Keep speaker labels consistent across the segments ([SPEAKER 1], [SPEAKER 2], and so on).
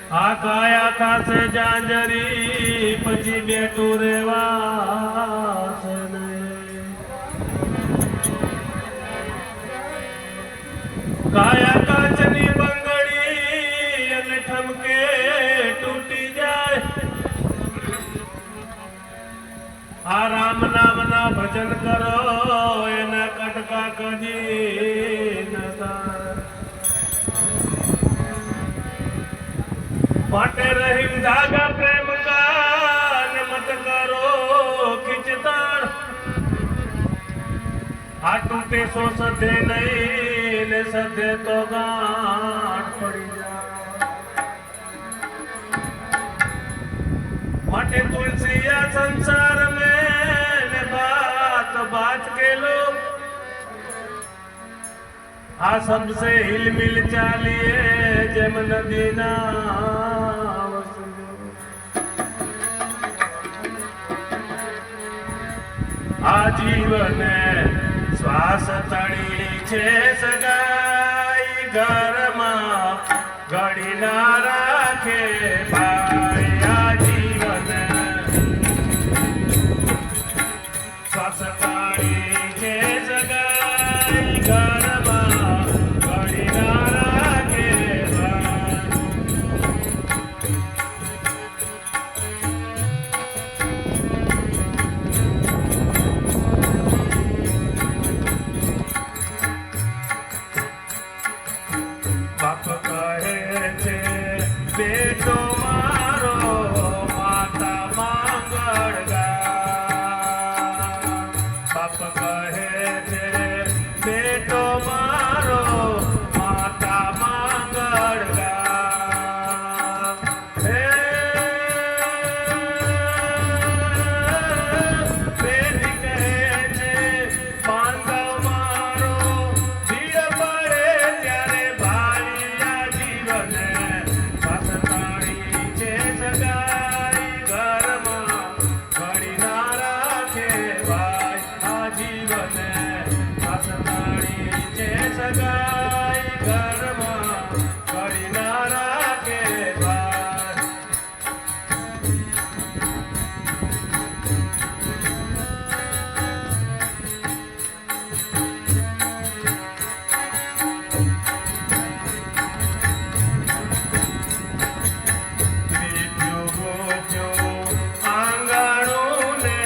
[SPEAKER 1] કાયા ખાસે જાંજરી પછી બેઠું રેવા કાયા કાચની બંગડી અને ઠમકે તૂટી જાય આ રામ નામના ભજન કરો એના કટકા કદી નતા માટે રહીમ ધાગા પ્રેમ કા ને મત કરો ખીચતાણ આ તૂટે સો સધે નહીં ને સધે તો ગાંઠ પડી જાય માટે તુલસિયા સંસાર में ने बात बात के लोग आ सबसे हिल मिल चालिए जम नदी ना आजीवन श्वास तड़ी छे सगाई घर में घड़ी ना राखे भाई आजीवन श्वास तड़ी छे सगाई घर बेटो मारो माता मंगल बाप कहे छे बेटो मारो माता मंगल बेटी कहे छे बांधव मारो भीड़ पड़े त्यारे भाई आ जीवन सगाई घर में घड़ी ना राखे भाई दीप्यो गोप्यो आंगणों ने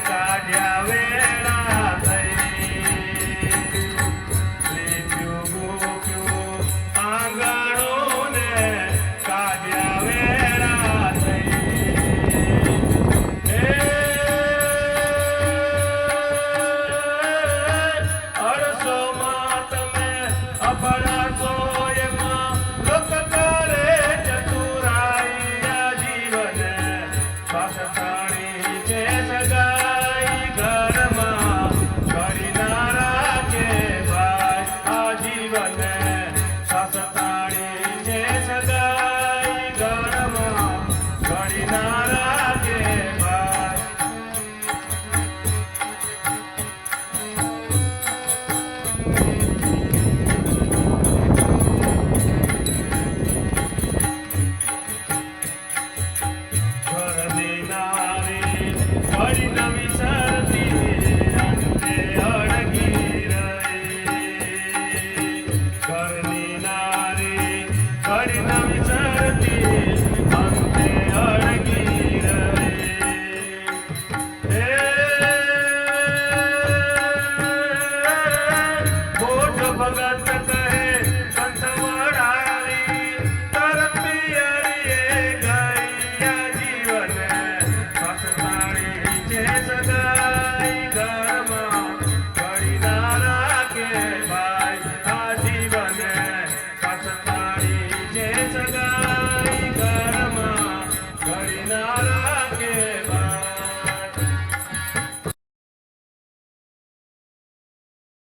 [SPEAKER 1] काढ़्या वेला थई आगा